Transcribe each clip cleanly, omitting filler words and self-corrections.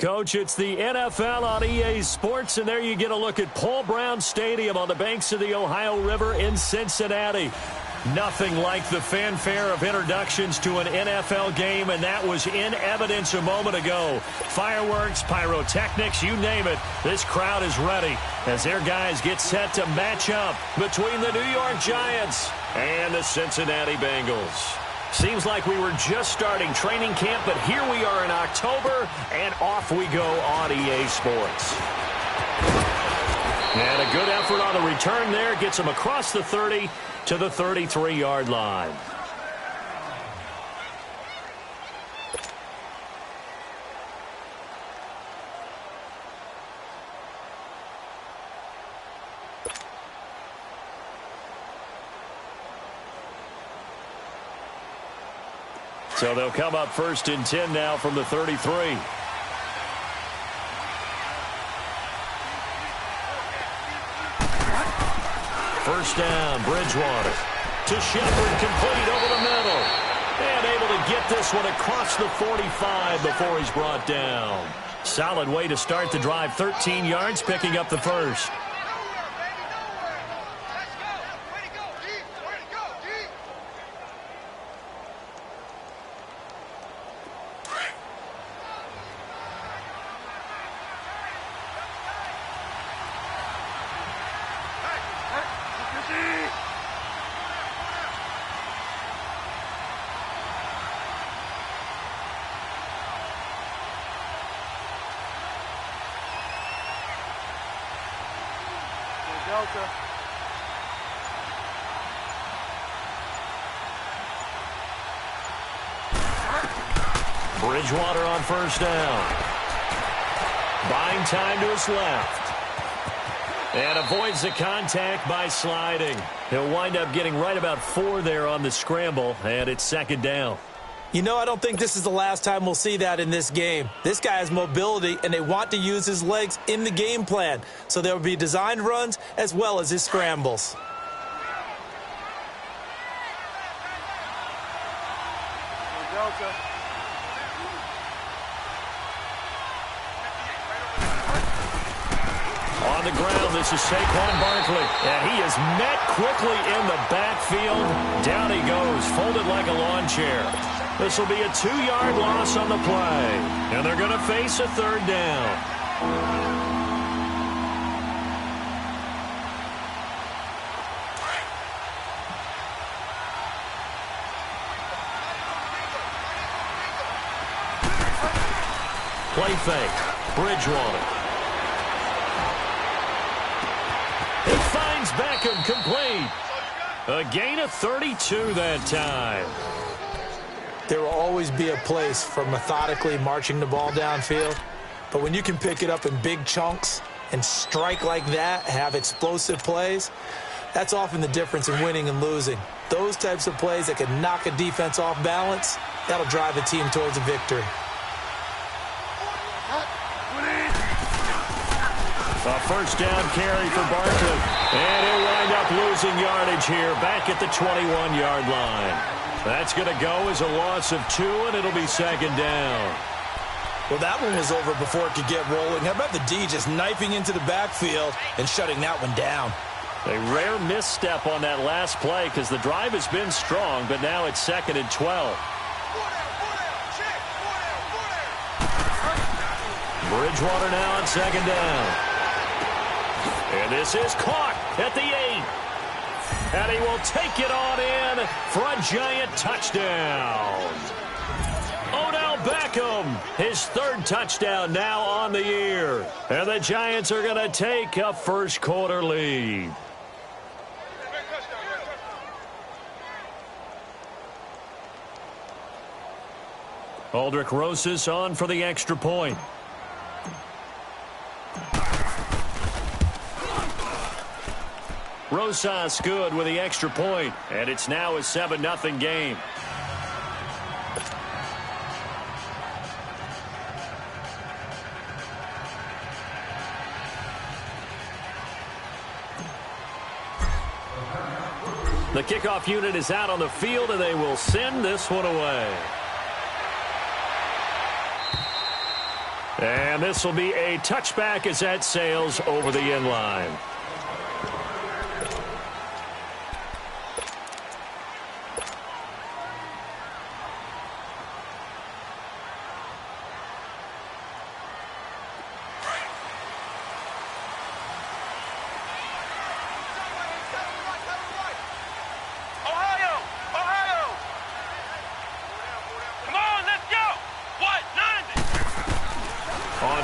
Coach, it's the NFL on EA Sports, and there you get a look at Paul Brown Stadium on the banks of the Ohio River in Cincinnati. Nothing like the fanfare of introductions to an NFL game, and that was in evidence a moment ago. Fireworks, pyrotechnics, you name it. This crowd is ready as their guys get set to match up between the New York Giants and the Cincinnati Bengals. Seems like we were just starting training camp, but here we are in October, and off we go on EA Sports. And a good effort on the return there gets him across the 30 to the 33-yard line. So they'll come up 1st and 10 now from the 33. First down, Bridgewater. To Shepard, complete over the middle. And able to get this one across the 45 before he's brought down. Solid way to start the drive. 13 yards, picking up the first. Bridgewater on first down. Buying time to his left. And avoids the contact by sliding. He'll wind up getting right about 4 there on the scramble, and it's 2nd down. You know, I don't think this is the last time we'll see that in this game. This guy has mobility, and they want to use his legs in the game plan. So there will be designed runs as well as his scrambles. On the ground, this is Saquon Barkley. And he is met quickly in the backfield. Down he goes, folded like a lawn chair. This will be a 2-yard loss on the play. And they're going to face a 3rd down. Play fake. Bridgewater. He finds Beckham complete. A gain of 32 that time. There will always be a place for methodically marching the ball downfield. But when you can pick it up in big chunks and strike like that, have explosive plays, that's often the difference in winning and losing. Those types of plays that can knock a defense off balance, that'll drive a team towards a victory. A first down carry for Barkley. And he'll wind up losing yardage here back at the 21-yard line. That's going to go as a loss of 2, and it'll be 2nd down. Well, that one was over before it could get rolling. How about the D just knifing into the backfield and shutting that one down? A rare misstep on that last play because the drive has been strong, but now it's 2nd and 12. Bridgewater now on 2nd down. And this is caught at the 8. And he will take it on in for a giant touchdown. Odell Beckham, his 3rd touchdown now on the year. And the Giants are going to take a first-quarter lead. Aldrick Rosas on for the extra point. Rosas good with the extra point, and it's now a 7-0 game. The kickoff unit is out on the field, and they will send this one away. And this will be a touchback as that sails over the end line.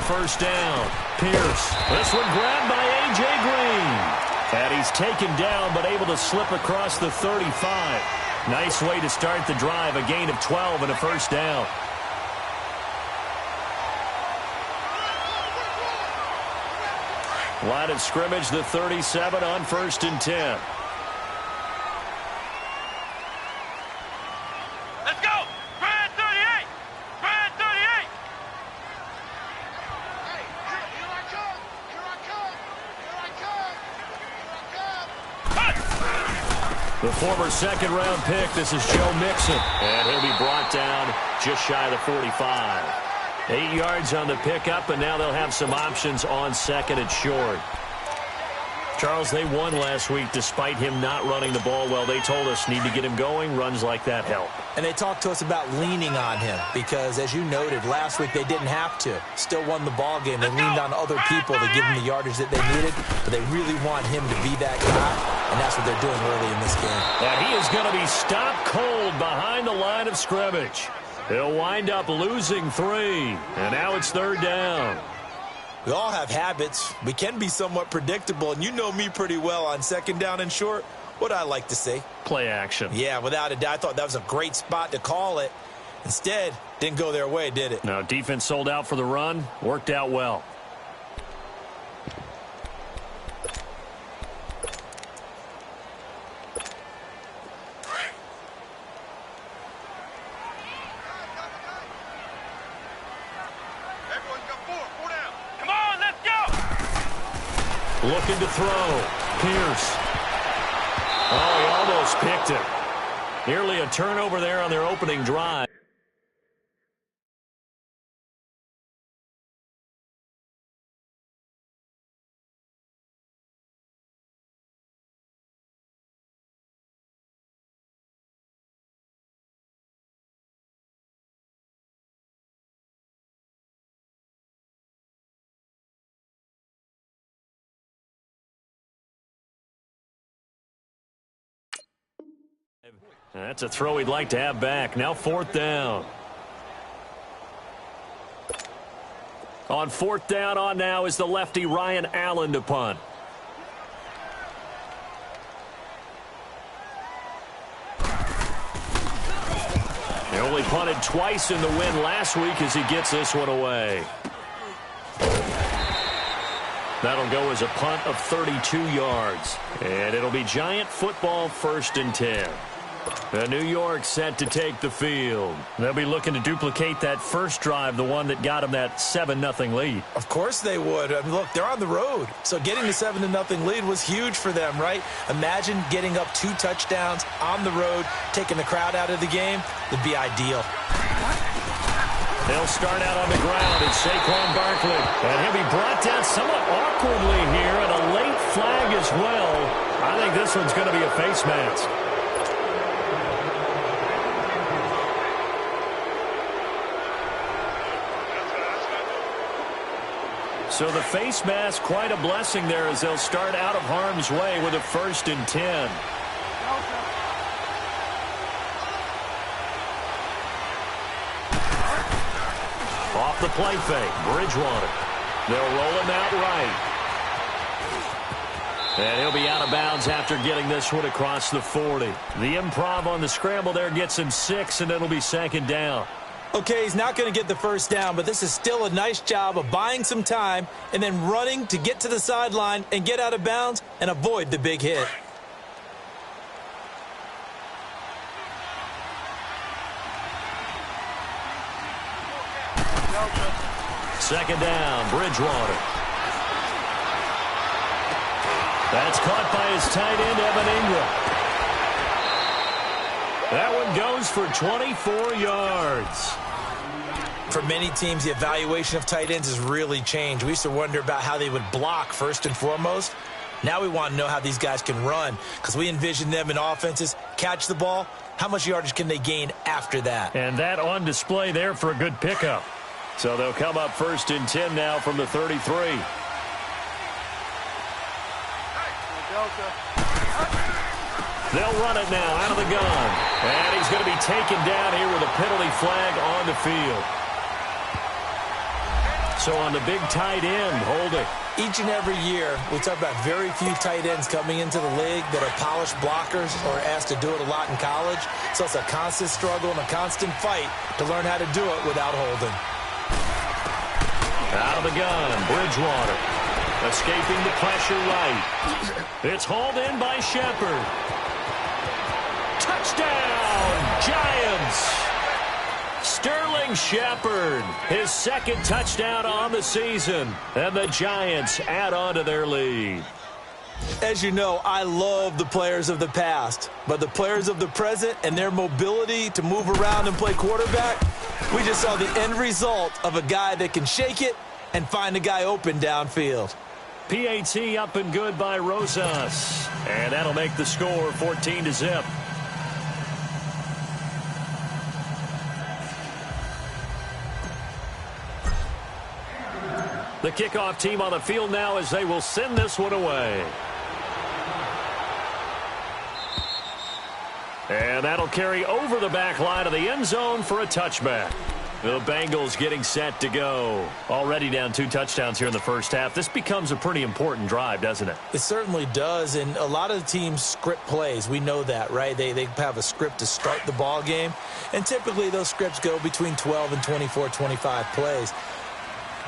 First down, Pierce. This one grabbed by A.J. Green. And he's taken down but able to slip across the 35. Nice way to start the drive, a gain of 12 and a first down. Line of scrimmage, the 37 on 1st and 10. The former second-round pick, this is Joe Mixon. And he'll be brought down just shy of the 45. 8 yards on the pickup, and now they'll have some options on second and short. Charles, they won last week despite him not running the ball well. They told us need to get him going. Runs like that help. And they talked to us about leaning on him because, as you noted, last week they didn't have to. Still won the ball game. They leaned on other people to give them the yardage that they needed, but they really want him to be that guy, and that's what they're doing early in this game. And he is going to be stopped cold behind the line of scrimmage. He'll wind up losing 3, and now it's 3rd down. We all have habits. We can be somewhat predictable, and you know me pretty well on 2nd down and short. What I like to say? Play action. Yeah, without a doubt. I thought that was a great spot to call it. Instead, didn't go their way, did it? No, defense sold out for the run. Worked out well. Looking to throw. Pierce. Oh, he almost picked it. Nearly a turnover there on their opening drive. That's a throw he'd like to have back. Now 4th down. On 4th down on now is the lefty Ryan Allen to punt. He only punted twice in the win last week as he gets this one away. That'll go as a punt of 32 yards. And it'll be Giant football 1st and 10. New York set to take the field. They'll be looking to duplicate that first drive, the one that got them that 7-0 lead. Of course they would. I mean, look, they're on the road. So getting the 7-0 lead was huge for them, right? Imagine getting up 2 touchdowns on the road, taking the crowd out of the game. It'd be ideal. They'll start out on the ground. It's Saquon Barkley. And he'll be brought down somewhat awkwardly here, and a late flag as well. I think this one's going to be a face mask. So the face mask, quite a blessing there as they'll start out of harm's way with a 1st and 10. Off the play fake, Bridgewater. They'll roll him out right. And he'll be out of bounds after getting this one across the 40. The improv on the scramble there gets him 6, and it'll be 2nd down. Okay, he's not going to get the first down, but this is still a nice job of buying some time and then running to get to the sideline and get out of bounds and avoid the big hit. Second down, Bridgewater. That's caught by his tight end, Evan Ingram. That one goes for 24 yards. For many teams, the evaluation of tight ends has really changed. We used to wonder about how they would block first and foremost. Now we want to know how these guys can run because we envision them in offenses, catch the ball. How much yardage can they gain after that? And that on display there for a good pickup. So they'll come up 1st and 10 now from the 33. They'll run it now out of the gun. And he's going to be taken down here with a penalty flag on the field. So on the big tight end, holding. Each and every year, we talk about very few tight ends coming into the league that are polished blockers or asked to do it a lot in college. So it's a constant struggle and a constant fight to learn how to do it without holding. Out of the gun, Bridgewater. Escaping the pressure right. It's hauled in by Shepard. Touchdown, Giants! Sterling Shepard, his 2nd touchdown on the season, and the Giants add on to their lead. As you know, I love the players of the past, but the players of the present and their mobility to move around and play quarterback, we just saw the end result of a guy that can shake it and find a guy open downfield. PAT up and good by Rosas, and that'll make the score 14-0. The kickoff team on the field now as they will send this one away. And that'll carry over the back line of the end zone for a touchback. The Bengals getting set to go. Already down 2 touchdowns here in the first half. This becomes a pretty important drive, doesn't it? It certainly does, and a lot of the teams script plays. We know that, right? They have a script to start the ball game, and typically those scripts go between 12 and 24, 25 plays.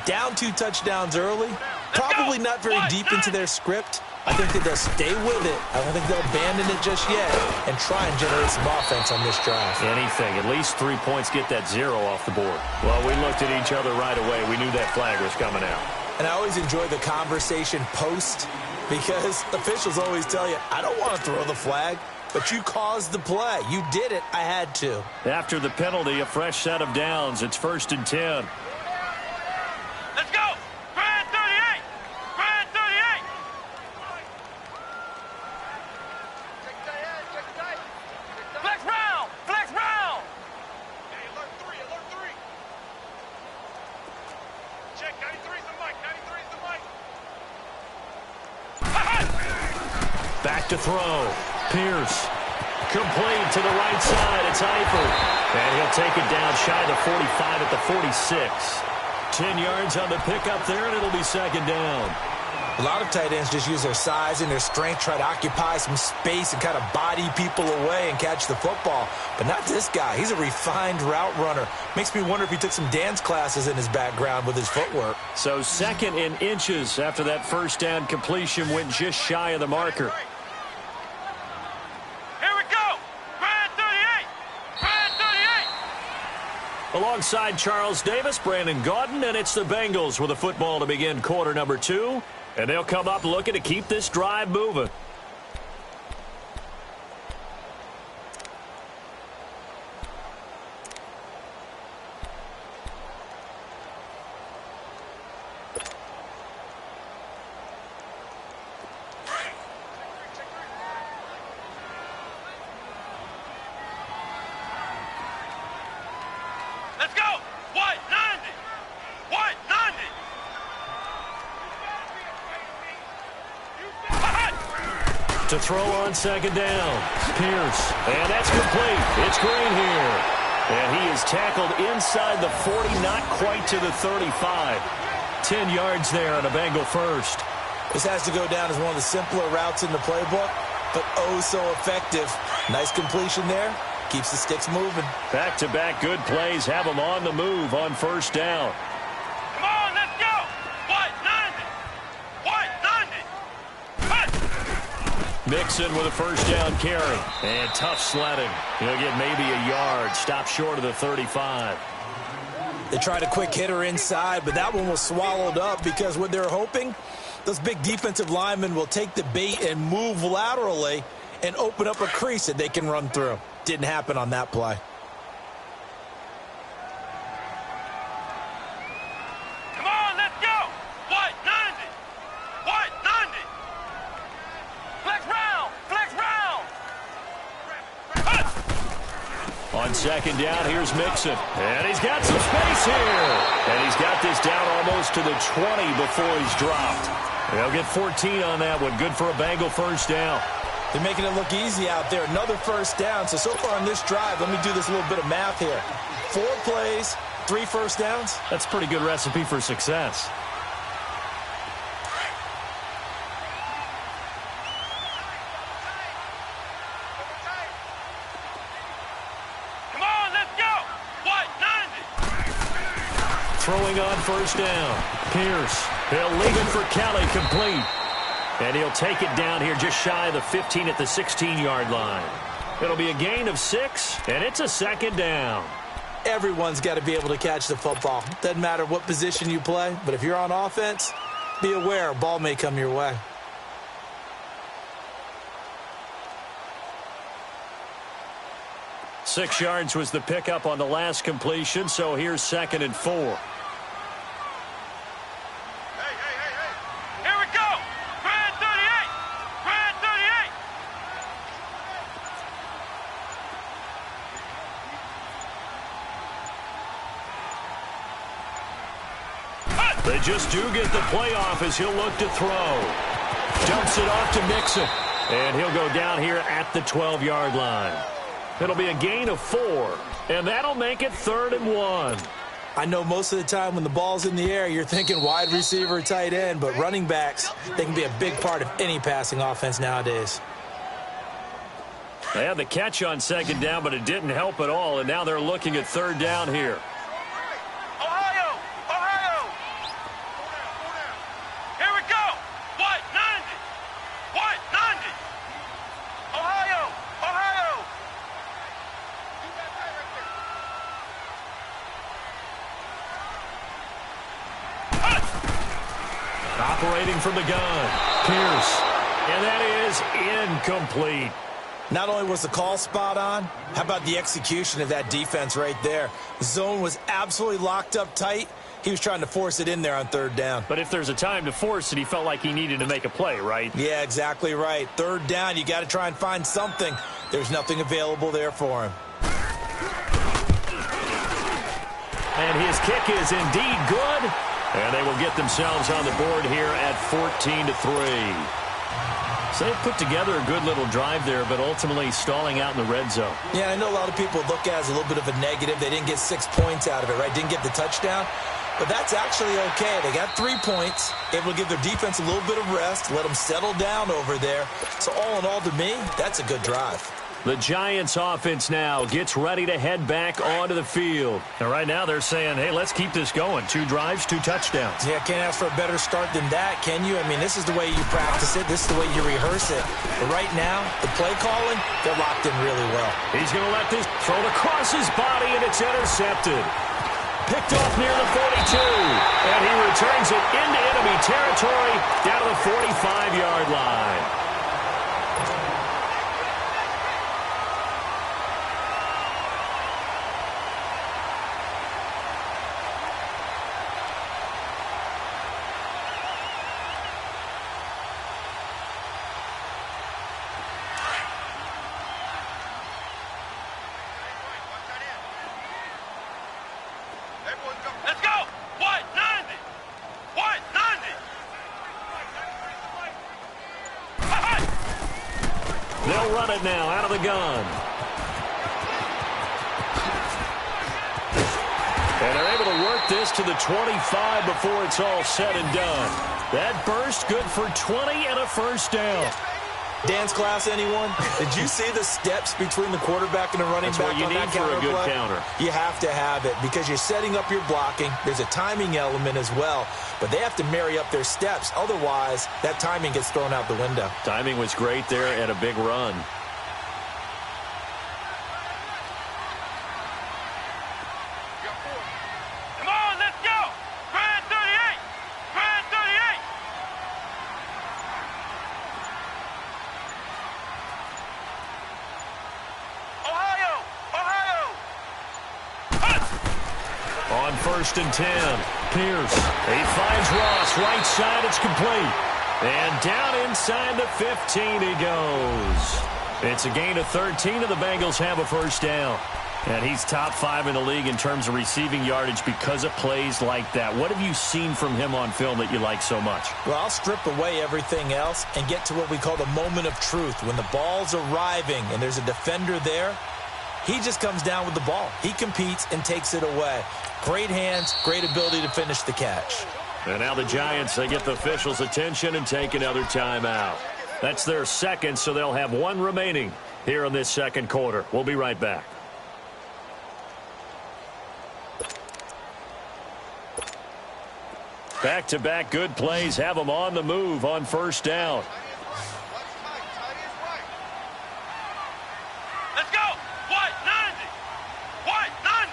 Down 2 touchdowns early, probably not very deep into their script. I think that they'll stay with it. I don't think they'll abandon it just yet and try and generate some offense on this drive. Anything. At least 3 points get that 0 off the board. Well, we looked at each other right away. We knew that flag was coming out. And I always enjoy the conversation post because officials always tell you, I don't want to throw the flag, but you caused the play. You did it. I had to. After the penalty, a fresh set of downs. It's 1st and 10. Let's go! Grand 38! Grand 38! Flex round! Flex round! Hey, alert 3, alert 3! Check, 93's the mic, 93's the mic! Back to throw. Pierce. Complete to the right side. It's Eifert. And he'll take it down shy of the 45 at the 46. 10 yards on the pickup there, and it'll be 2nd down. A lot of tight ends just use their size and their strength, try to occupy some space and kind of body people away and catch the football. But not this guy. He's a refined route runner. Makes me wonder if he took some dance classes in his background with his footwork. So 2nd in inches after that first down completion went just shy of the marker. Alongside Charles Davis, Brandon Gaudin, and it's the Bengals with the football to begin quarter number 2. And they'll come up looking to keep this drive moving. Let's go! White 90! White 90! To throw on 2nd down. Pierce. And that's complete. It's Green here. And he is tackled inside the 40, not quite to the 35. 10 yards there on a Bengal first. This has to go down as one of the simpler routes in the playbook, but oh so effective. Nice completion there. Keeps the sticks moving. Back-to-back good plays have them on the move on 1st down. Come on, let's go! White 90! White 90! Mixon with a 1st down carry. And tough sledding. He'll get maybe a yard. Stop short of the 35. They tried a quick hitter inside, but that one was swallowed up because what they're hoping, those big defensive linemen will take the bait and move laterally and open up a crease that they can run through. Didn't happen on that play. On second down, here's Mixon. And he's got some space here. And he's got this down almost to the 20 before he's dropped. They'll get 14 on that one. Good for a Bengal first down. They're making it look easy out there. Another first down. So far on this drive, let me do this little bit of math here. 4 plays, 3 first downs. That's a pretty good recipe for success. Come on, let's go. What? 90. Throwing on first down. Pierce. He'll leave it for Kelly, complete. And he'll take it down here just shy of the 15 at the 16-yard line. It'll be a gain of 6, and it's a second down. Everyone's got to be able to catch the football. Doesn't matter what position you play, but if you're on offense, be aware a ball may come your way. Six yards was the pickup on the last completion, so here's 2nd and 4. Here we go. Grand 38. Grand 38. They just do get the playoff as he'll look to throw. Dumps it off to Mixon. And he'll go down here at the 12-yard line. It'll be a gain of 4. And that'll make it 3rd and 1. I know most of the time when the ball's in the air, you're thinking wide receiver, tight end, but running backs, they can be a big part of any passing offense nowadays. They had the catch on second down, but it didn't help at all, and now they're looking at 3rd down here. Ohio. Ohio. Here we go. What? 90. What? 90. Ohio. Ohio. Operating from the gun, Pierce. And that is incomplete. Not only was the call spot on, how about the execution of that defense right there? The zone was absolutely locked up tight. He was trying to force it in there on 3rd down. But if there's a time to force it, he felt like he needed to make a play, right? Yeah, exactly right. 3rd down, you got to try and find something. There's nothing available there for him. And his kick is indeed good. And they will get themselves on the board here at 14-3. So they put together a good little drive there, but ultimately stalling out in the red zone. Yeah, I know a lot of people look at it as a little bit of a negative. They didn't get 6 points out of it, right? Didn't get the touchdown. But that's actually okay. They got 3 points, able to give their defense a little bit of rest, let them settle down over there. So all in all, to me, that's a good drive. The Giants offense now gets ready to head back onto the field. And right now they're saying, hey, let's keep this going. 2 drives, 2 touchdowns. Yeah, can't ask for a better start than that, can you? I mean, this is the way you practice it. This is the way you rehearse it. But right now, the play calling, they're locked in really well. He's going to let this thrown across his body, and it's intercepted. Picked off near the 42. And he returns it into enemy territory down to the 45-yard line. Let's go. What? 90. What? 90. They'll run it now out of the gun. And they're able to work this to the 25 before it's all said and done. That burst good for 20 and a first down. Dance class, anyone? Did you see the steps between the quarterback and the running back on that counter play? That's what you need for a good counter. You have to have it because you're setting up your blocking. There's a timing element as well, but they have to marry up their steps. Otherwise, that timing gets thrown out the window. Timing was great there and a big run. Come on, let's go. Grand 38. Grand 38. Ohio. Ohio. On 1st and 10, Pierce. He finds Ross. Right side, it's complete. And down inside the 15 he goes. It's a gain of 13, and the Bengals have a first down. And he's top 5 in the league in terms of receiving yardage because of plays like that. What have you seen from him on film that you like so much? Well, I'll strip away everything else and get to what we call the moment of truth. When the ball's arriving and there's a defender there, he just comes down with the ball. He competes and takes it away. Great hands, great ability to finish the catch. And now the Giants, they get the officials' attention and take another timeout. That's their second, so they'll have one remaining here in this second quarter. We'll be right back. Back-to-back good plays have them on the move on first down. Let's go. White 90. White 90.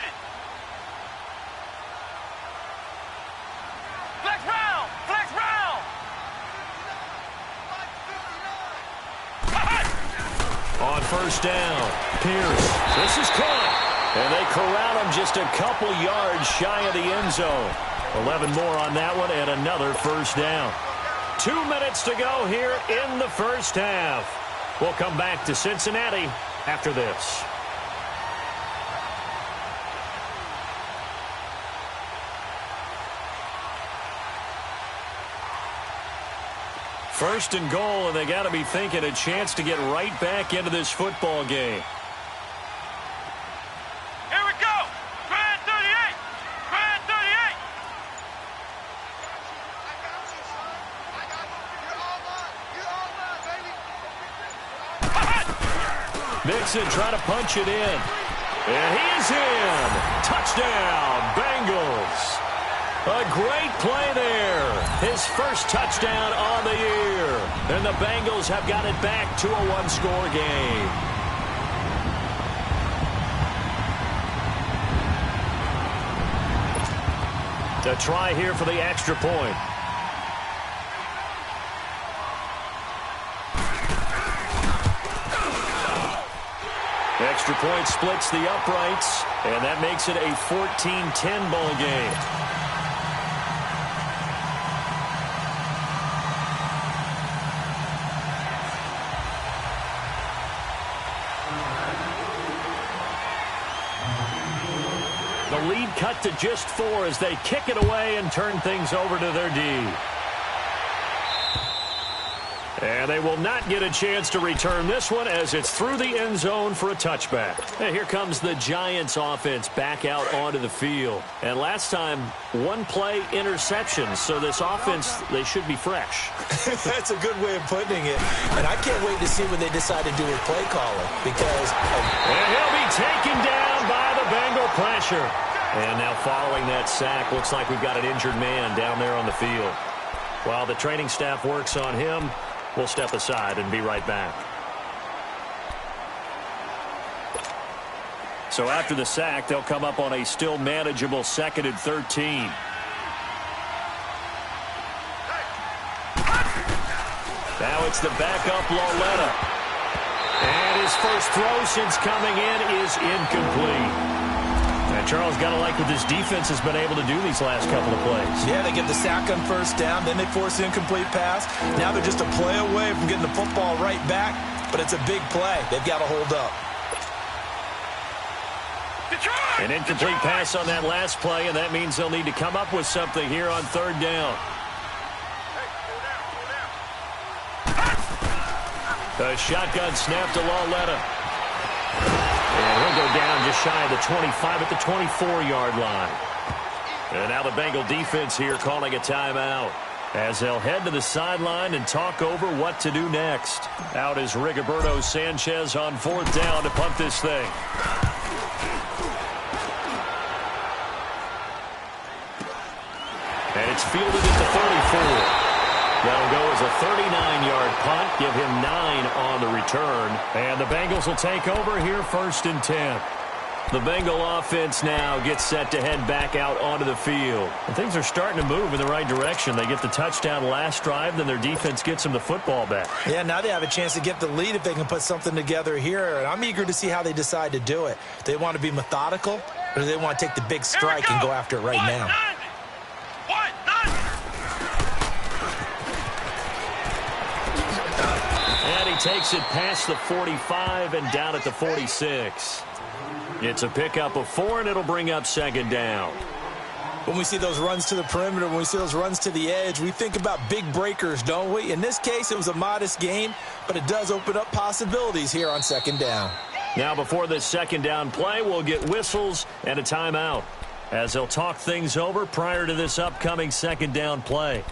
Flex round. Flex round. On first down, Pierce. This is caught. And they corral him just a couple yards shy of the end zone. 11 more on that one and another first down. 2 minutes to go here in the first half. We'll come back to Cincinnati after this. First and goal, and they got to be thinking a chance to get right back into this football game. Here we go. Grand 38. Grand 38. Mixon trying to punch it in. And he is in. Touchdown, Bengals. A great play there. His first touchdown on the year. And the Bengals have got it back to a one-score game. To try here for the extra point. Extra point splits the uprights, and that makes it a 14-10 ball game. The lead cut to just 4 as they kick it away and turn things over to their D. And they will not get a chance to return this one as it's through the end zone for a touchback. And here comes the Giants offense back out onto the field. And last time, one play interception. So this offense, they should be fresh. That's a good way of putting it. And I can't wait to see what they decide to do with play calling. Because and he'll be taken down by the Bengal pressure. And now following that sack, looks like we've got an injured man down there on the field. While the training staff works on him, we'll step aside and be right back. So after the sack, they'll come up on a still manageable 2nd and 13. Now it's the backup Lauletta. And his first throw since coming in is incomplete. And Charles, got to like what this defense has been able to do these last couple of plays. Yeah, they get the sack on first down, then they force an incomplete pass. Now they're just a play away from getting the football right back, but it's a big play. They've got to hold up. An incomplete pass on that last play, and that means they'll need to come up with something here on third down. The shotgun snap to Lauletta. And he'll go down just shy of the 25 at the 24-yard line. And now the Bengal defense here calling a timeout as they'll head to the sideline and talk over what to do next. Out is Rigoberto Sanchez on 4th down to punt this thing. And it's fielded at the 34. That'll go as a 39-yard punt, give him 9 on the return. And the Bengals will take over here 1st and 10. The Bengal offense now gets set to head back out onto the field. And things are starting to move in the right direction. They get the touchdown last drive, then their defense gets them the football back. Yeah, now they have a chance to get the lead if they can put something together here. And I'm eager to see how they decide to do it. Do they want to be methodical, or do they want to take the big strike and go after it right now? And he takes it past the 45 and down at the 46. It's a pickup of 4, and it'll bring up second down. When we see those runs to the perimeter, when we see those runs to the edge, we think about big breakers, don't we? In this case, it was a modest game, but it does open up possibilities here on second down. Now, before this second down play, we'll get whistles and a timeout as they'll talk things over prior to this upcoming second down play.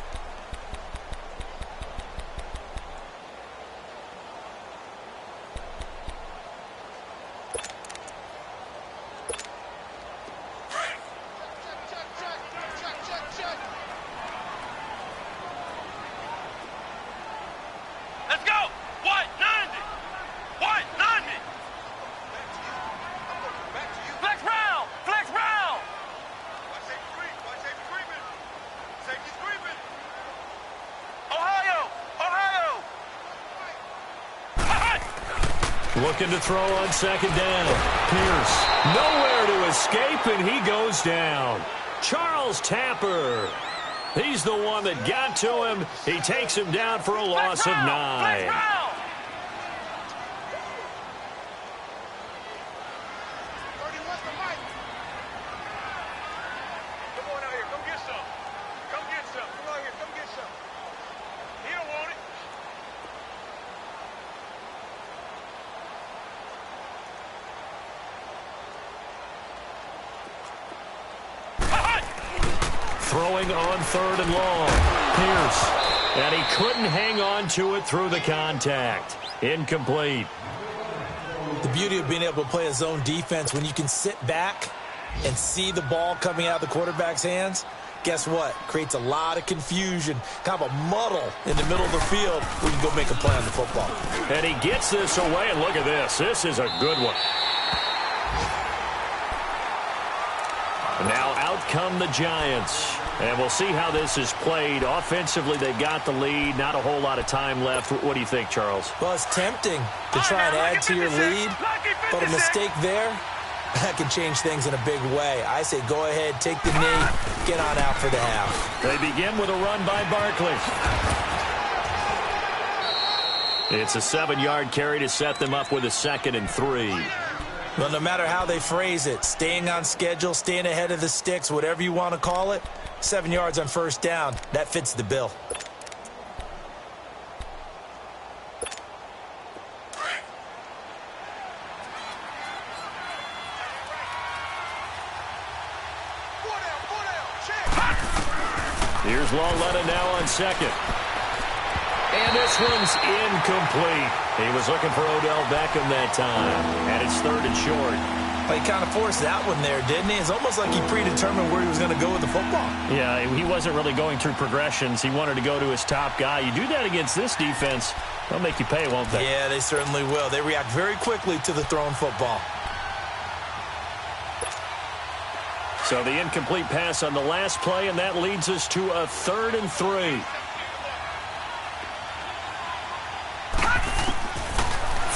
Looking to throw on second down. Pierce, nowhere to escape, and he goes down. Charles Tapper. He's the one that got to him. He takes him down for a loss of 9. Throwing on 3rd and long. Pierce. And he couldn't hang on to it through the contact. Incomplete. The beauty of being able to play a zone defense when you can sit back and see the ball coming out of the quarterback's hands, guess what? Creates a lot of confusion, kind of a muddle in the middle of the field where you can go make a play on the football. And he gets this away, and look at this. This is a good one. Now out come the Giants. And we'll see how this is played. Offensively, they've got the lead. Not a whole lot of time left. What do you think, Charles? Well, it's tempting to try and add to your lead, but a mistake there, that can change things in a big way. I say go ahead, take the knee, get on out for the half. They begin with a run by Barkley. It's a 7-yard carry to set them up with a 2nd and 3. Well, no matter how they phrase it, staying on schedule, staying ahead of the sticks, whatever you want to call it, 7 yards on first down, that fits the bill. Here's Lauletta now on 2nd. And this one's incomplete. He was looking for Odell Beckham that time. And it's 3rd and short. But he kind of forced that one there, didn't he? It's almost like he predetermined where he was going to go with the football. Yeah, he wasn't really going through progressions. He wanted to go to his top guy. You do that against this defense, they'll make you pay, won't they? Yeah, they certainly will. They react very quickly to the thrown football. So the incomplete pass on the last play, and that leads us to a 3rd and 3.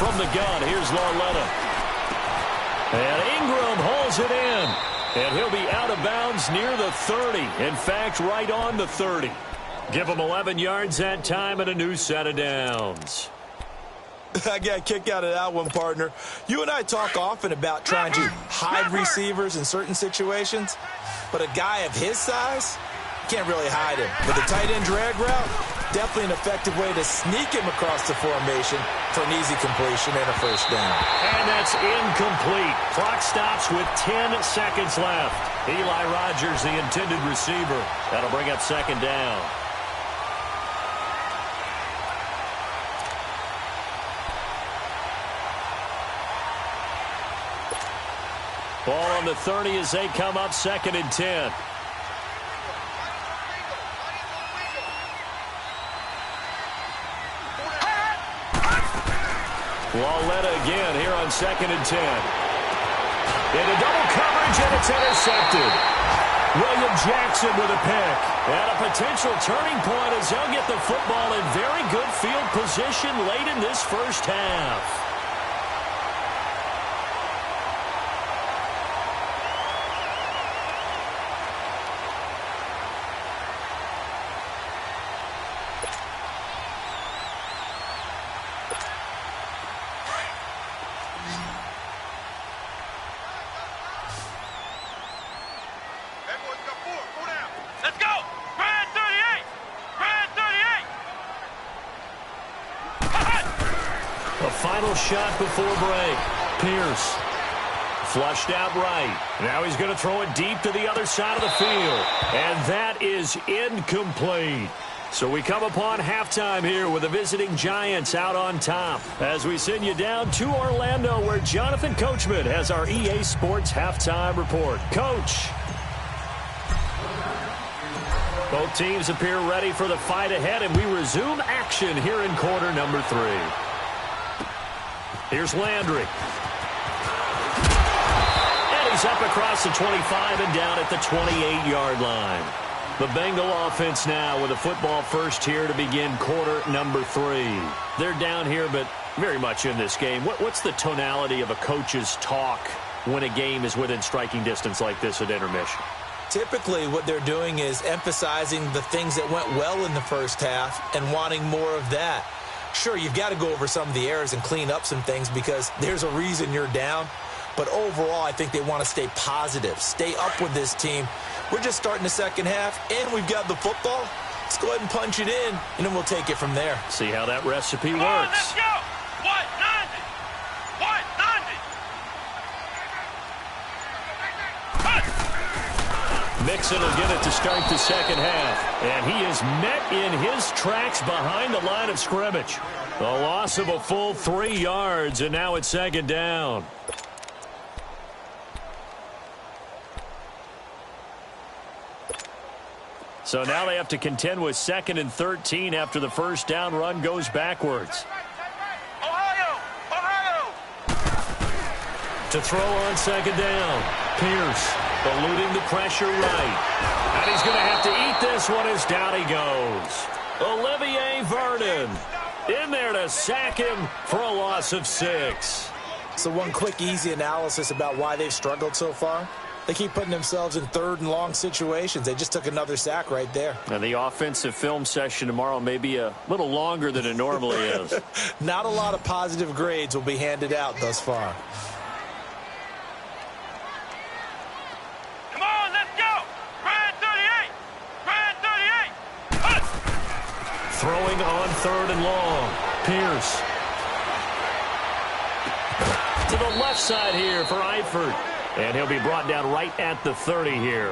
From the gun, here's Lauletta. And Ingram holds it in. And he'll be out of bounds near the 30. In fact, right on the 30. Give him 11 yards that time and a new set of downs. I got a kick out of that one, partner. You and I talk often about trying to hide receivers in certain situations, but a guy of his size, can't really hide him. But the tight end drag route, definitely an effective way to sneak him across the formation for an easy completion and a first down. And that's incomplete. Clock stops with 10 seconds left. Eli Rogers, the intended receiver. That'll bring up 2nd down. Ball on the 30 as they come up 2nd and 10. Lauletta again here on 2nd and 10. Into double coverage, and it's intercepted. William Jackson with a pick. And a potential turning point as they'll get the football in very good field position late in this first half. A final shot before break. Pierce. Flushed out right. Now he's going to throw it deep to the other side of the field. And that is incomplete. So we come upon halftime here with the visiting Giants out on top as we send you down to Orlando where Jonathan Coachman has our EA Sports halftime report. Coach. Both teams appear ready for the fight ahead, and we resume action here in quarter number 3. Here's Landry. And he's up across the 25 and down at the 28-yard line. The Bengal offense now with a football first here to begin quarter number 3. They're down here, but very much in this game. What's the tonality of a coach's talk when a game is within striking distance like this at intermission? Typically, what they're doing is emphasizing the things that went well in the first half and wanting more of that. Sure, you've got to go over some of the errors and clean up some things because there's a reason you're down. But overall, I think they want to stay positive, stay up with this team. We're just starting the second half, and we've got the football. Let's go ahead and punch it in, and then we'll take it from there. See how that recipe works. Let's go! 190! 190! Mixon will get it to start the second half. And he is met in his tracks behind the line of scrimmage. A loss of a full 3 yards, and now it's second down. So now they have to contend with 2nd and 13 after the first down run goes backwards. Ohio! Ohio! To throw on second down. Pierce eluding the pressure right. And he's going to have to eat this one as down he goes. Olivier Vernon in there to sack him for a loss of 6. So one quick, easy analysis about why they've struggled so far. They keep putting themselves in 3rd and long situations. They just took another sack right there. And the offensive film session tomorrow may be a little longer than it normally is. Not a lot of positive grades will be handed out thus far. Come on, let's go! Grand 38! Grand 38! Throwing on 3rd and long. Pierce. To the left side here for Eifert. And he'll be brought down right at the 30 here.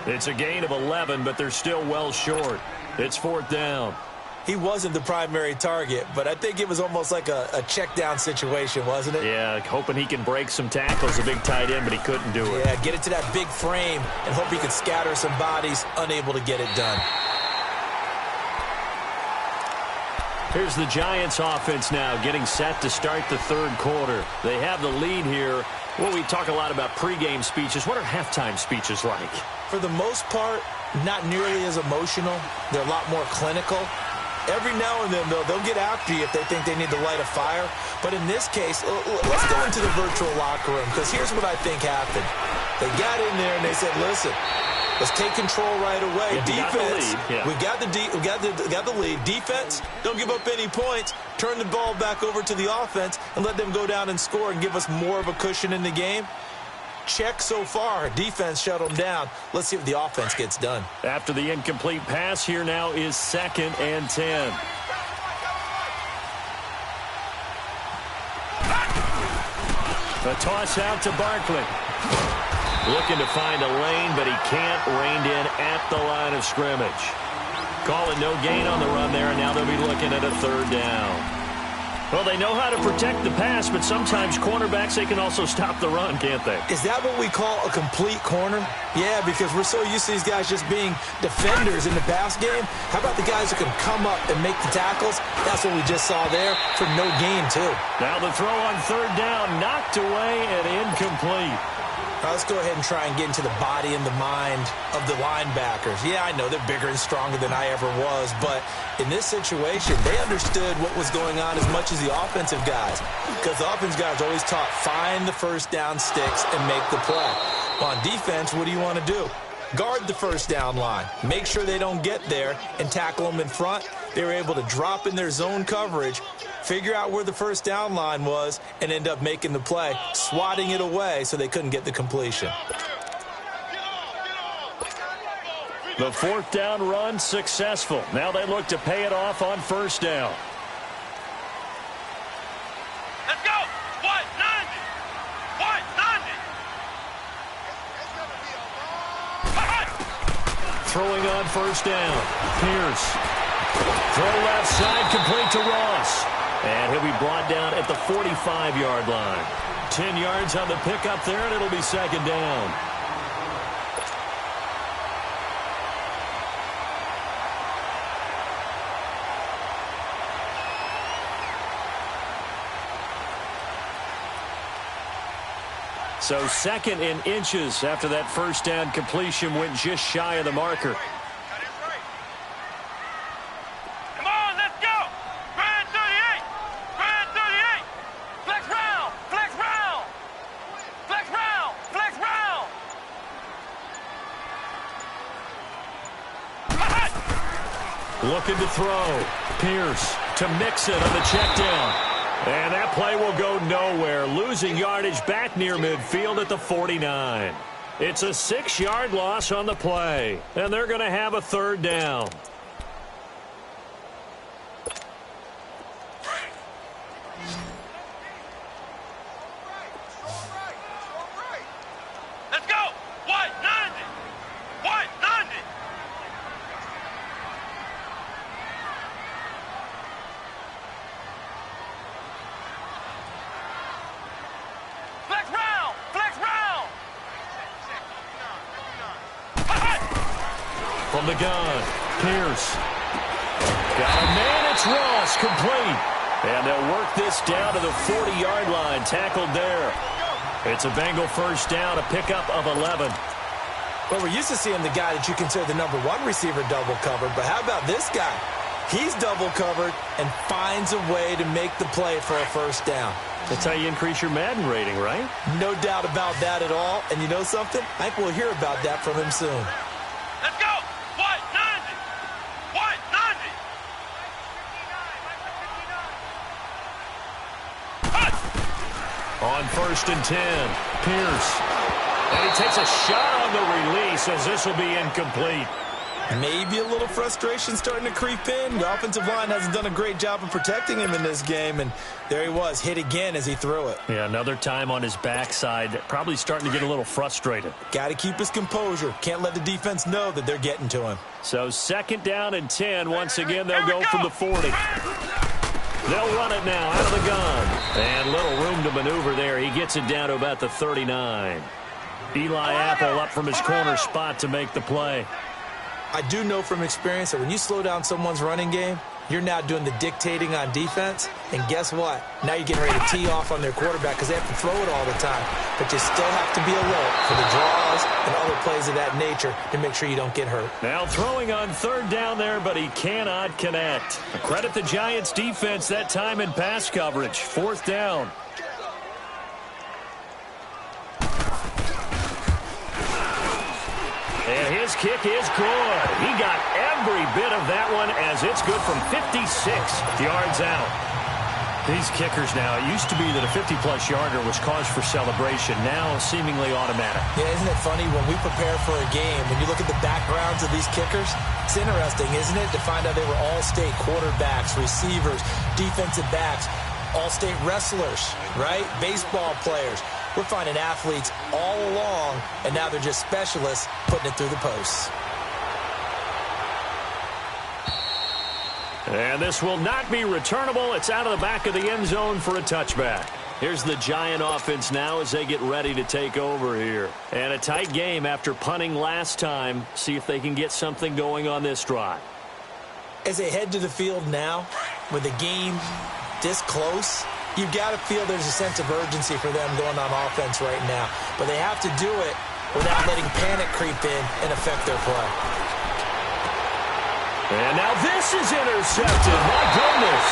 It's a gain of 11, but they're still well short. It's 4th down. He wasn't the primary target, but I think it was almost like a check down situation, wasn't it? Yeah, hoping he can break some tackles, a big tight end, but he couldn't do it. Yeah, get it to that big frame and hope he could scatter some bodies, unable to get it done. Here's the Giants offense now getting set to start the 3rd quarter. They have the lead here. Well, we talk a lot about pregame speeches. What are halftime speeches like? For the most part, not nearly as emotional. They're a lot more clinical. Every now and then, though, they'll get after you if they think they need to light a fire. But in this case, let's go into the virtual locker room because here's what I think happened. They got in there and they said, listen, let's take control right away. Defense, we got the lead. Defense, don't give up any points. Turn the ball back over to the offense and let them go down and score and give us more of a cushion in the game. Check so far. Defense shut them down. Let's see if the offense gets done. After the incomplete pass, here now is 2nd and 10. A toss out to Barkley. Looking to find a lane, but he can't. Reined in at the line of scrimmage. Calling no gain on the run there, and now they'll be looking at a 3rd down. Well, they know how to protect the pass, but sometimes cornerbacks, they can also stop the run, can't they? Is that what we call a complete corner? Yeah, because we're so used to these guys just being defenders in the pass game. How about the guys who can come up and make the tackles? That's what we just saw there for no gain, too. Now the throw on 3rd down, knocked away and incomplete. Now let's go ahead and try and get into the body and the mind of the linebackers. Yeah, I know they're bigger and stronger than I ever was, but in this situation, they understood what was going on as much as the offensive guys, because the offensive guys always taught find the first down sticks and make the play. On defense, what do you want to do? Guard the first down line. Make sure they don't get there and tackle them in front. They were able to drop in their zone coverage, figure out where the first down line was, and end up making the play, swatting it away so they couldn't get the completion. The 4th down run successful. Now they look to pay it off on 1st down. Let's go. White 90. White 90. Throwing on first down. Pierce. Throw left side, complete to Ross. And he'll be brought down at the 45-yard line. 10 yards on the pickup there, and it'll be second down. So second in inches after that first down completion went just shy of the marker. Come on, let's go. Grand 38. Grand 38. Flex round. Flex round. Flex round. Flex round. Looking to throw. Pierce to Mixon on the check down. And that play will go nowhere, losing yardage back near midfield at the 49. It's a 6-yard loss on the play, and they're going to have a third down. Let's go. White 90. White 90. Flex round. Flex round. From the gun, Pierce. Got a man, it's Ross, complete. And they'll work this down to the 40-yard line, tackled there. It's a Bengal first down, a pickup of 11. Well, we're used to seeing the guy that you consider the number one receiver double covered, but how about this guy? He's double covered and finds a way to make the play for a first down. That's how you increase your Madden rating, right? No doubt about that at all. And you know something? I think we'll hear about that from him soon. Let's go. White 90. White 90. On first and 10, Pierce. And he takes a shot on the release as this will be incomplete. Maybe a little frustration starting to creep in. The offensive line hasn't done a great job of protecting him in this game, and there he was, hit again as he threw it. Yeah, another time on his backside, probably starting to get a little frustrated. Got to keep his composure. Can't let the defense know that they're getting to him. So second down and 10. Once again, they'll go from the 40. They'll run it now out of the gun. And little room to maneuver there. He gets it down to about the 39. Eli Apple up from his corner spot to make the play. I do know from experience that when you slow down someone's running game, you're now doing the dictating on defense. And guess what? Now you're getting ready to tee off on their quarterback because they have to throw it all the time. But you still have to be alert for the draws and other plays of that nature to make sure you don't get hurt. Now throwing on third down there, but he cannot connect. Credit the Giants defense that time in pass coverage. Fourth down. And his kick is good. He got every bit of that one as it's good from 56 yards out. These kickers now, it used to be that a 50-plus yarder was cause for celebration. Now seemingly automatic. Yeah, isn't it funny when we prepare for a game, when you look at the backgrounds of these kickers, it's interesting, isn't it, to find out they were all-state quarterbacks, receivers, defensive backs, all-state wrestlers, right? Baseball players. We're finding athletes all along, and now they're just specialists putting it through the posts. And this will not be returnable. It's out of the back of the end zone for a touchback. Here's the Giant offense now as they get ready to take over here. And a tight game after punting last time. See if they can get something going on this drive. As they head to the field now, with the game this close, you've got to feel there's a sense of urgency for them going on offense right now. But they have to do it without letting panic creep in and affect their play. And now this is intercepted. My goodness.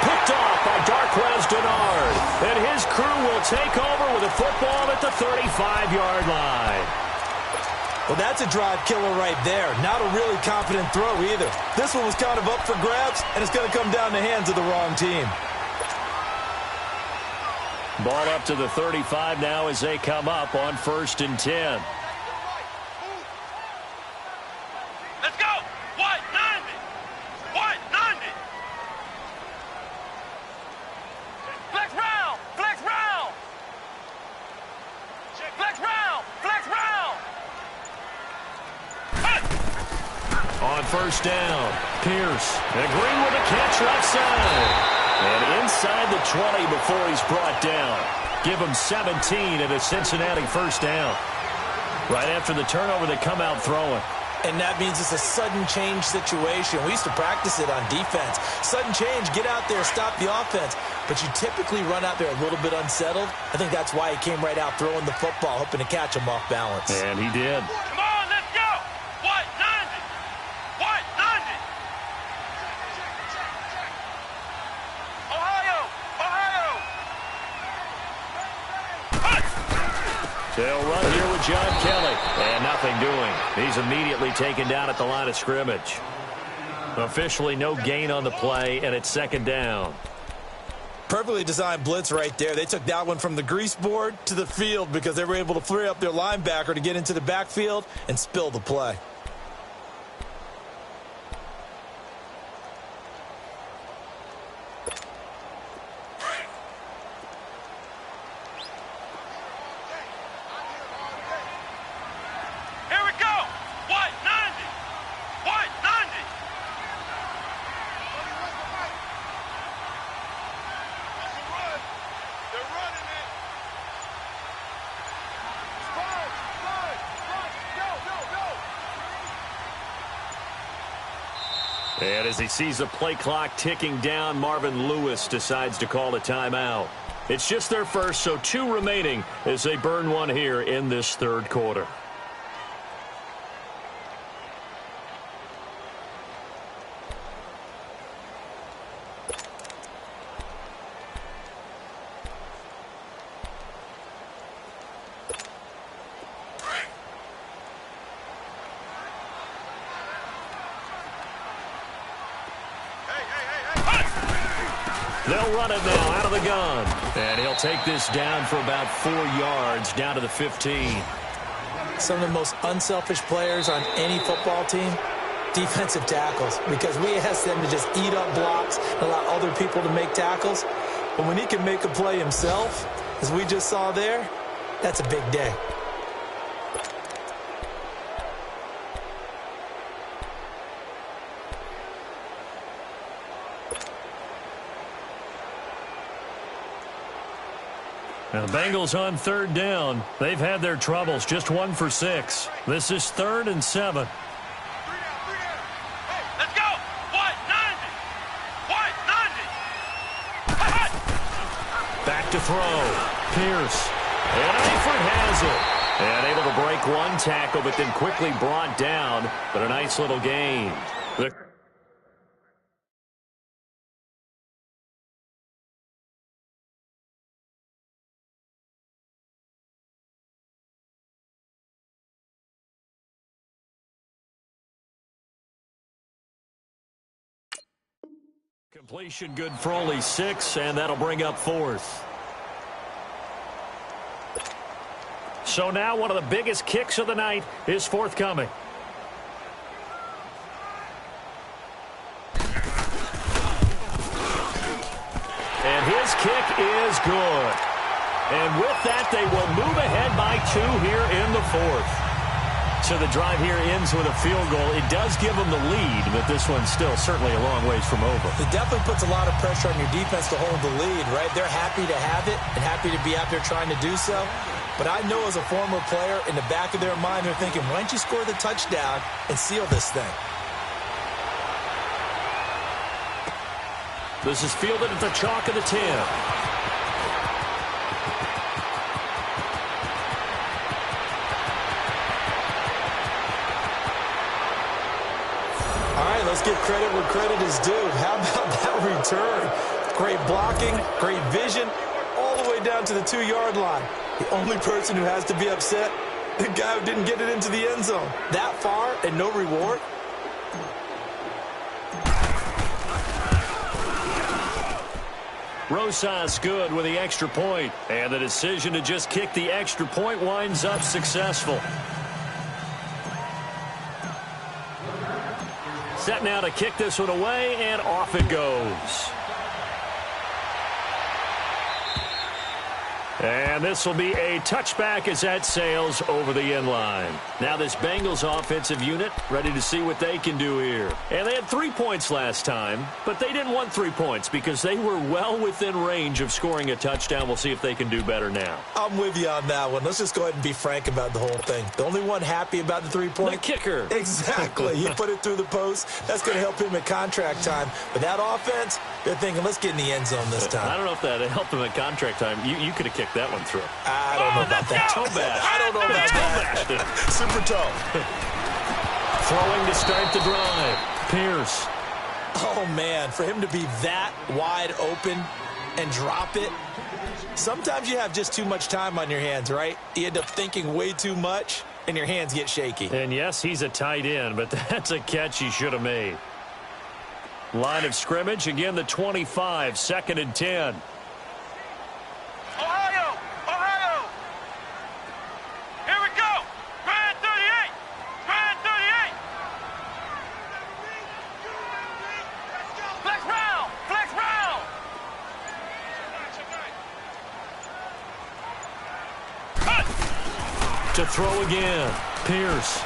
Picked off by Darquez Dennard. And his crew will take over with a football at the 35-yard line. Well, that's a drive killer right there. Not a really confident throw either. This one was kind of up for grabs, and it's going to come down the hands of the wrong team. Ball up to the 35 now as they come up on first and 10. Let's go. White 90. White 90. Flex round. first down. Pierce, and Green with a catch right side. And inside the 20 before he's brought down. Give him 17 and a Cincinnati first down. Right after the turnover, they come out throwing. And that means it's a sudden change situation. We used to practice it on defense. Sudden change, get out there, stop the offense. But you typically run out there a little bit unsettled. I think that's why he came right out throwing the football, hoping to catch him off balance. And he did. Come on, let's go. White 90. White 90. Ohio. Ohio. They'll run here with John Kelly. And nothing doing. He's immediately taken down at the line of scrimmage. Officially no gain on the play, and it's second down. Perfectly designed blitz right there. They took that one from the grease board to the field because they were able to flare up their linebacker to get into the backfield and spill the play. Here we go. White 90. White 90. They're running it. And as he sees the play clock ticking down, Marvin Lewis decides to call a timeout. It's just their first, so 2 remaining as they burn one here in this third quarter. They'll run it now out of the gun. And he'll take this down for about 4 yards, down to the 15. Some of the most unselfish players on any football team, defensive tackles, because we ask them to just eat up blocks and allow other people to make tackles. But when he can make a play himself, as we just saw there, that's a big day. Now the Bengals on third down. They've had their troubles, just 1 for 6. This is 3rd and 7. Let's go. White 90. White 90. Back to throw. Pierce. And Eifert has it. And able to break one tackle, but then quickly brought down. But a nice little gain. The completion good for only 6, and that'll bring up 4th. So now one of the biggest kicks of the night is forthcoming. And his kick is good. And with that, they will move ahead by 2 here in the 4th. So the drive here ends with a field goal. It does give them the lead, but this one's still certainly a long ways from over. It definitely puts a lot of pressure on your defense to hold the lead, right? They're happy to have it and happy to be out there trying to do so. But I know as a former player, in the back of their mind, they're thinking, why don't you score the touchdown and seal this thing? This is fielded at the chalk of the 10. Let's give credit where credit is due. How about that return? Great blocking, great vision, all the way down to the 2-yard line. The only person who has to be upset, the guy who didn't get it into the end zone. That far and no reward. Rosas good with the extra point. And the decision to just kick the extra point winds up successful. Set now to kick this one away, and off it goes. And this will be a touchback as that sails over the end line. Now this Bengals offensive unit ready to see what they can do here. And they had 3 points last time, but they didn't want 3 points because they were well within range of scoring a touchdown. We'll see if they can do better now. I'm with you on that one. Let's just go ahead and be frank about the whole thing. The only one happy about the 3-point? The kicker. Exactly. He put it through the post. That's going to help him at contract time. But that offense, they're thinking, let's get in the end zone this time. I don't know if that helped him at contract time. You could have kicked that one through. I don't know about that. Toe bash. I don't know about that. Super toe. Throwing to start the drive. Pierce. Oh, man, for him to be that wide open and drop it. Sometimes you have just too much time on your hands, right? You end up thinking way too much, and your hands get shaky. And, yes, he's a tight end, but that's a catch he should have made. Line of scrimmage, again, the 25, 2nd and 10. Ohio! Ohio! Here we go! Grand 38! Grand 38! Flex round! Flex round! Cut! To throw again. Pierce.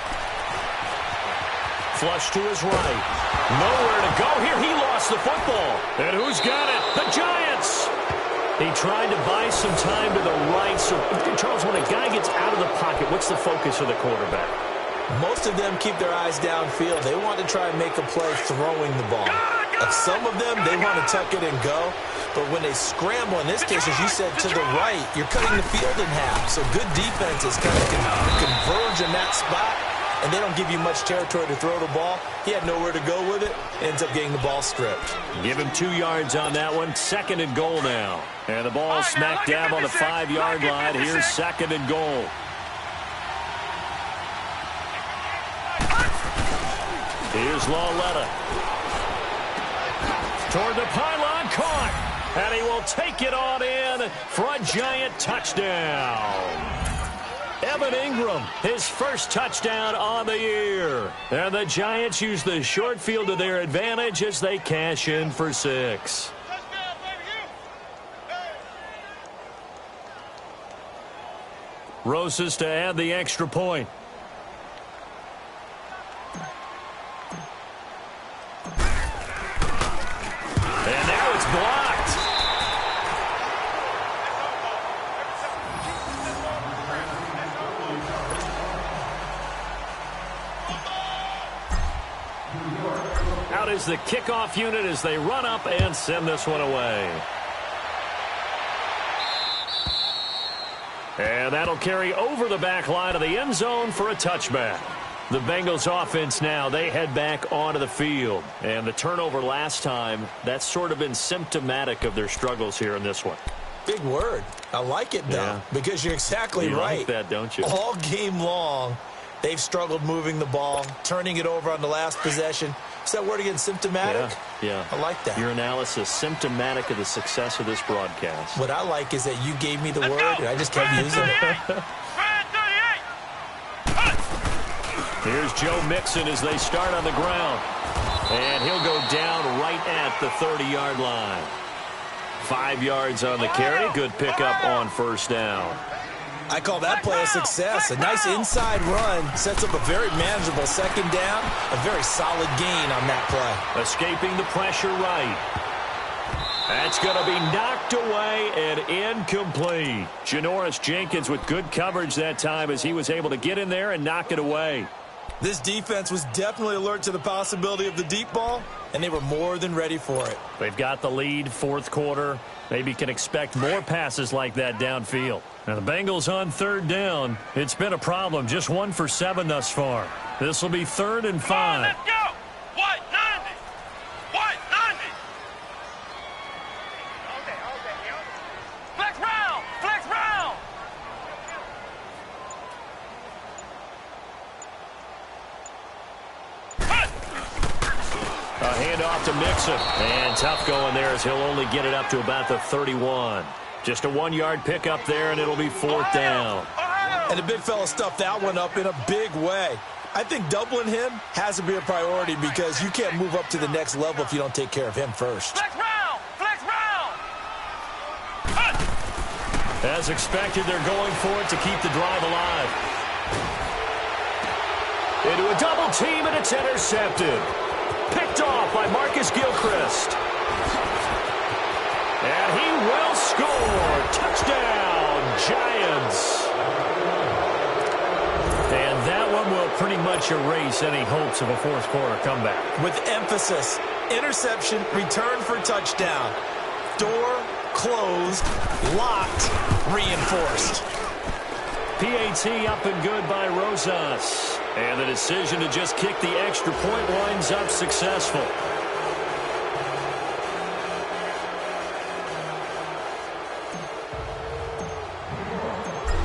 Flush to his right. Nowhere to go here. He lost the football. And who's got it? The Giants. He tried to buy some time to the right. So, Charles, when a guy gets out of the pocket, what's the focus of the quarterback? Most of them keep their eyes downfield. They want to try and make a play throwing the ball. Some of them, they want to tuck it and go. But when they scramble, in this case, as you said, to the right, you're cutting the field in half. So good defenses kind of converge in that spot, and they don't give you much territory to throw the ball. He had nowhere to go with it. Ends up getting the ball stripped. Give him 2 yards on that one. 2nd and goal now. And the ball smack dab on the 5-yard line. Here's 2nd and goal. Here's Lauletta. Toward the pylon, caught. And he will take it on in for a Giant touchdown. Evan Ingram, his first touchdown on the year. And the Giants use the short field to their advantage as they cash in for 6. Rosas to add the extra point. And now it's blocked. Out is the kickoff unit as they run up and send this one away. And that'll carry over the back line of the end zone for a touchback. The Bengals offense now, they head back onto the field. And the turnover last time, that's sort of been symptomatic of their struggles here in this one. Big word. I like it, though, because you're exactly you right. Like that, don't you? All game long, they've struggled moving the ball, turning it over on the last possession. Is that word again, symptomatic? Yeah. I like that. Your analysis, symptomatic of the success of this broadcast. What I like is that you gave me the word, and I just kept using it. Here's Joe Mixon as they start on the ground. And he'll go down right at the 30-yard line. 5 yards on the carry. Good pickup on first down. I call that play a success. A nice inside run sets up a very manageable second down. A very solid gain on that play. Escaping the pressure right. That's going to be knocked away and incomplete. Janoris Jenkins with good coverage that time as he was able to get in there and knock it away. This defense was definitely alert to the possibility of the deep ball, and they were more than ready for it. They've got the lead, fourth quarter. Maybe can expect more passes like that downfield. Now the Bengals on third down. It's been a problem. Just 1 for 7 thus far. This will be 3rd and 5. Let's go! White 90! White 90! Flex round! Flex round! A handoff to Mixon. And tough going there as he'll only get it up to about the 31. Just a 1-yard pickup there, and it'll be 4th down. And the big fella stuffed that one up in a big way. I think doubling him has to be a priority because you can't move up to the next level if you don't take care of him first. Flex round! Flex round! As expected, they're going for it to keep the drive alive. Into a double team, and it's intercepted. Picked off by Marcus Gilchrist. And he will score. Touchdown, Giants. And that one will pretty much erase any hopes of a fourth quarter comeback. With emphasis, interception, return for touchdown. Door closed, locked, reinforced. PAT up and good by Rosas. And the decision to just kick the extra point winds up successful.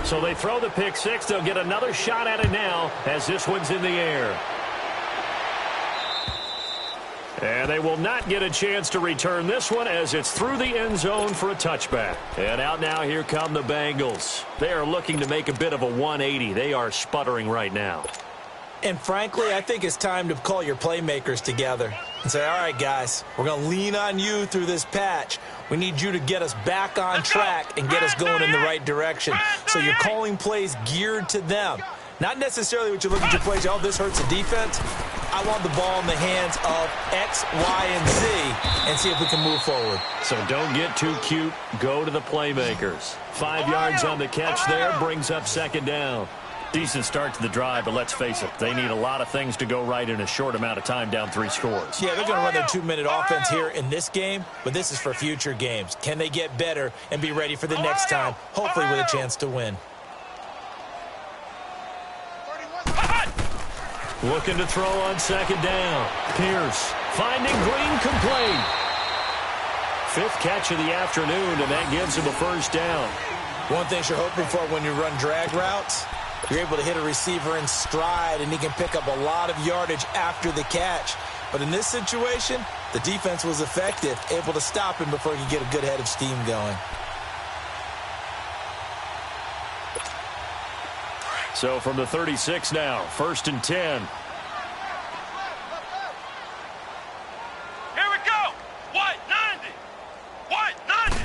So they throw the pick six. They'll get another shot at it now as this one's in the air. And they will not get a chance to return this one as it's through the end zone for a touchback. And out now, here come the Bengals. They are looking to make a bit of a 180. They are sputtering right now. And frankly, I think it's time to call your playmakers together and say, all right, guys, we're going to lean on you through this patch. We need you to get us back on track and get us going in the right direction. So you're calling plays geared to them. Not necessarily what you look at your plays, oh, this hurts the defense. I want the ball in the hands of X, Y, and Z and see if we can move forward. So don't get too cute. Go to the playmakers. 5 yards on the catch there brings up second down. Decent start to the drive, but let's face it, they need a lot of things to go right in a short amount of time down 3 scores. Yeah, they're going to run their 2-minute offense here in this game, but this is for future games. Can they get better and be ready for the next time, hopefully with a chance to win? Looking to throw on second down. Pierce finding Green complete. 5th catch of the afternoon, and that gives him a first down. One thing you're hoping for when you run drag routes, you're able to hit a receiver in stride, and he can pick up a lot of yardage after the catch. But in this situation, the defense was effective, able to stop him before he could get a good head of steam going. So from the 36 now, 1st and 10. Here we go. White 90. White 90.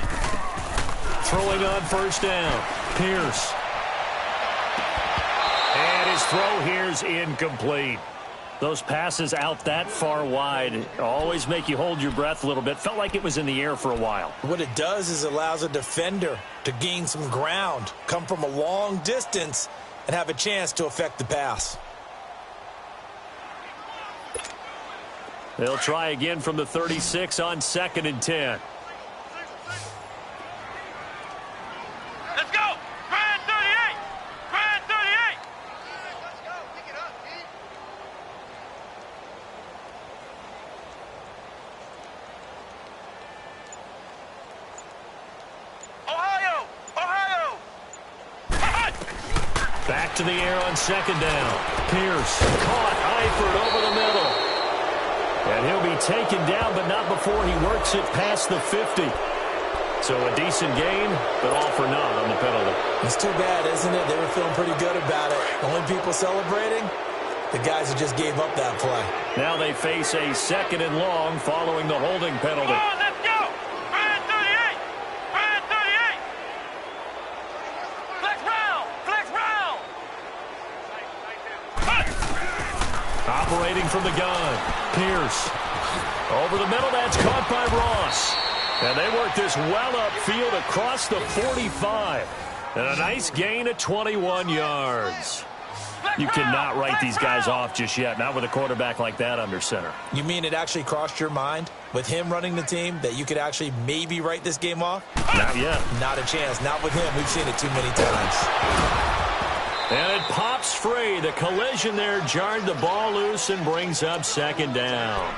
Throwing on first down. Pierce. And his throw here's incomplete. Those passes out that far wide always make you hold your breath a little bit. Felt like it was in the air for a while. What it does is allows a defender to gain some ground, come from a long distance, and have a chance to affect the pass. They'll try again from the 36 on 2nd and 10. Let's go. Grand 38. Grand 38. Let's go. Pick it up, D. Ohio. Ohio. Back to the air on second down. Pierce caught Eifert over the middle. And he'll be taken down, but not before he works it past the 50. So a decent gain, but all for naught on the penalty. It's too bad, isn't it? They were feeling pretty good about it. The only people celebrating, the guys who just gave up that play. Now they face a 2nd and long following the holding penalty. Come on, let's go. Grand 38. Grand 38. Flex round. Flex round. Operating from the gun. Pierce. Over the middle, that's caught by Ross. And they work this well upfield across the 45. And a nice gain of 21 yards. You cannot write these guys off just yet, not with a quarterback like that under center. You mean it actually crossed your mind with him running the team that you could actually maybe write this game off? Not yet. Not a chance. Not with him. We've seen it too many times. And it pops free. The collision there jarred the ball loose and brings up second down.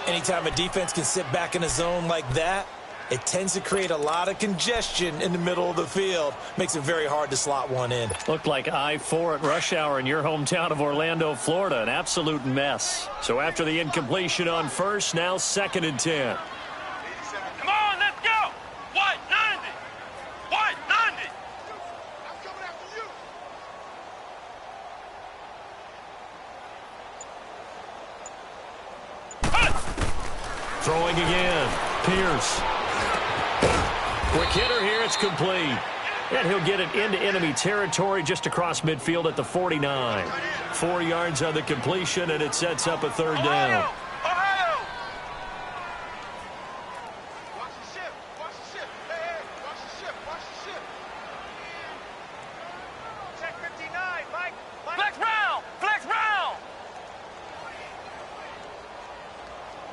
Anytime a defense can sit back in a zone like that, it tends to create a lot of congestion in the middle of the field. Makes it very hard to slot one in. Looked like I-4 at rush hour in your hometown of Orlando, Florida. An absolute mess. So after the incompletion on first, now 2nd and 10. Come on, let's go. White 90. White 90. I'm coming after you. Throwing again. Pierce. Quick hitter here there. It's complete. And he'll get it into enemy territory just across midfield at the 49. 4 yards on the completion, and it sets up a third down. Ohio! Watch the ship. Watch the ship. Hey, watch the ship. Watch the ship. Check 59, Mike. Flex round. Flex round.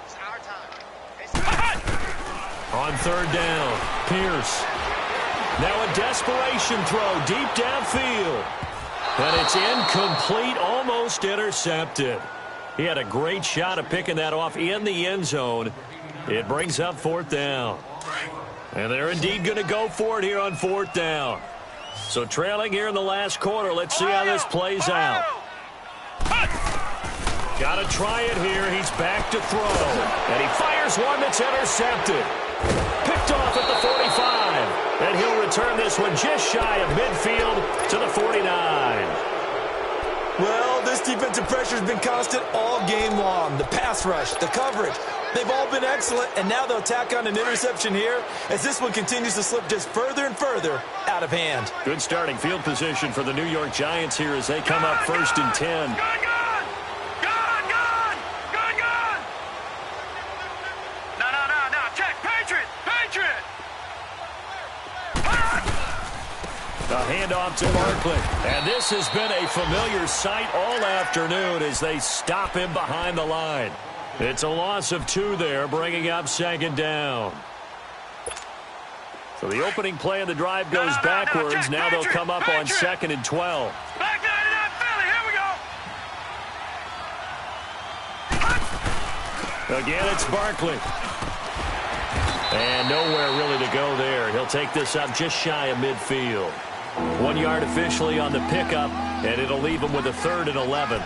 It's our time. On third down, Pierce. Now a desperation throw deep downfield. And it's incomplete, almost intercepted. He had a great shot at picking that off in the end zone. It brings up fourth down. And they're indeed going to go for it here on fourth down. So trailing here in the last quarter. Let's see how this plays out. Got to try it here. He's back to throw. And he fires one that's intercepted. Picked off at the 45. And he'll return this one just shy of midfield to the 49. Well, this defensive pressure has been constant all game long. The pass rush, the coverage, they've all been excellent, and now they'll tack on an interception here as this one continues to slip just further and further out of hand. Good starting field position for the New York Giants here as they come up first and 10. A handoff to Barkley. And this has been a familiar sight all afternoon as they stop him behind the line. It's a loss of 2 there, bringing up second down. So the opening play of the drive goes backwards. Now they'll come up on second and 12. Back 99 Philly, here we go. Again, it's Barkley. And nowhere really to go there. He'll take this up just shy of midfield. 1 yard officially on the pickup, and it'll leave him with a third and 11.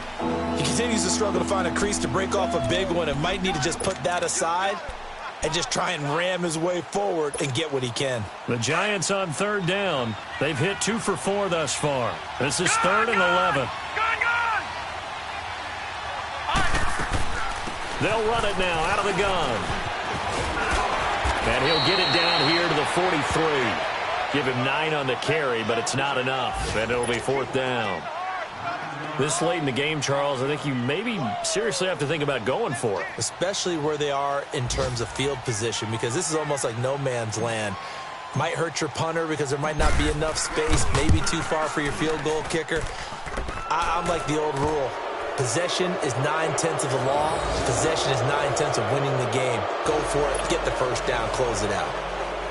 He continues to struggle to find a crease to break off a big one and might need to just put that aside and just try and ram his way forward and get what he can. The Giants on third down. They've hit 2 for 4 thus far. This is third and 11. They'll run it now out of the gun. And he'll get it down here to the 43. Give him 9 on the carry, but it's not enough, and it'll be fourth down. This late in the game, Charles, I think you maybe seriously have to think about going for it. Especially where they are in terms of field position, because this is almost like no man's land. Might hurt your punter because there might not be enough space, maybe too far for your field goal kicker. I'm like the old rule. Possession is 9/10 of the law. Possession is 9/10 of winning the game. Go for it. Get the first down. Close it out.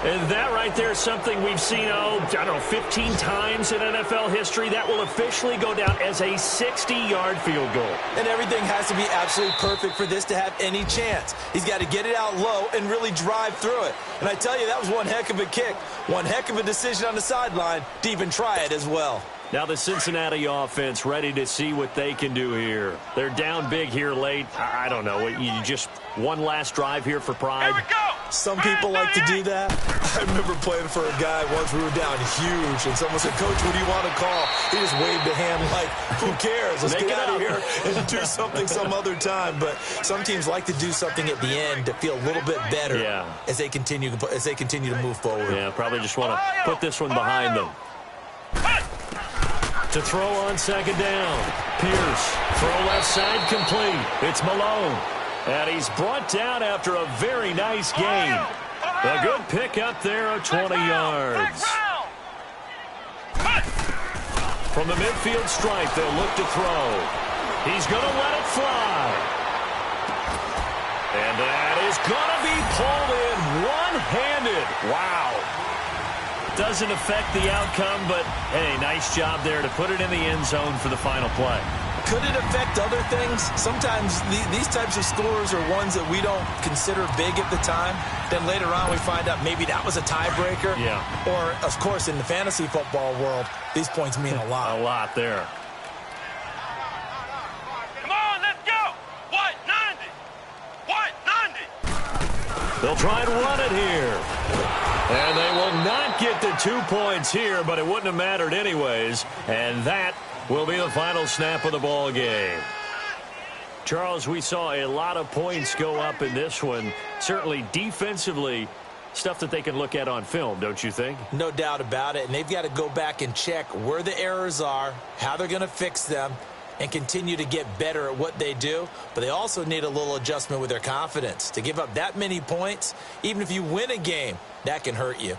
And that right there is something we've seen, 15 times in NFL history. That will officially go down as a 60-yard field goal. And everything has to be absolutely perfect for this to have any chance. He's got to get it out low and really drive through it. And I tell you, that was one heck of a kick. One heck of a decision on the sideline to even try it as well. Now the Cincinnati offense ready to see what they can do here. They're down big here late. I don't know. You just one last drive here for pride. Here we go. Some people like to do that. I remember playing for a guy once. We were down huge, and someone said, "Coach, what do you want to call?" He just waved a hand like, "Who cares? Let's get out of here and do something some other time." But some teams like to do something at the end to feel a little bit better as they continue to move forward. Yeah, probably just want to put this one behind them. To throw on second down. Pierce. Throw left side complete. It's Malone. And he's brought down after a very nice gain. A good pickup there of 20 yards. From the midfield stripe, they'll look to throw. He's going to let it fly. And that is going to be pulled in one-handed. Wow. Doesn't affect the outcome, but, hey, nice job there to put it in the end zone for the final play. Could it affect other things? Sometimes these types of scores are ones that we don't consider big at the time. Then later on we find out maybe that was a tiebreaker. Yeah. Or, of course, in the fantasy football world, these points mean a lot. A lot there. Come on, let's go. White 90. White 90. They'll try and run it here. And they will not get the 2 points here, but it wouldn't have mattered anyways. And that will be the final snap of the ball game. Charles, we saw a lot of points go up in this one. Certainly defensively, Stuff that they can look at on film, don't you think? No doubt about it. And they've got to go back and check where the errors are, how they're going to fix them, and continue to get better at what they do. But they also need a little adjustment with their confidence. To give up that many points, even if you win a game, that can hurt you.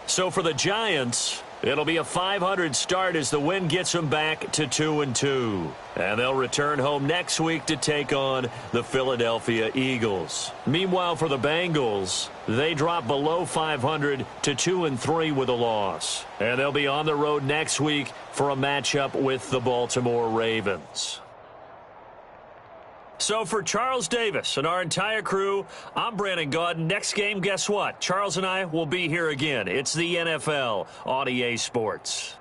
So for the Giants, it'll be a .500 start as the win gets them back to 2-2. And they'll return home next week to take on the Philadelphia Eagles. Meanwhile, for the Bengals, they drop below .500 to 2-3 with a loss. And they'll be on the road next week for a matchup with the Baltimore Ravens. So for Charles Davis and our entire crew, I'm Brandon Gaudin. Next game, guess what? Charles and I will be here again. It's the NFL on EA Sports.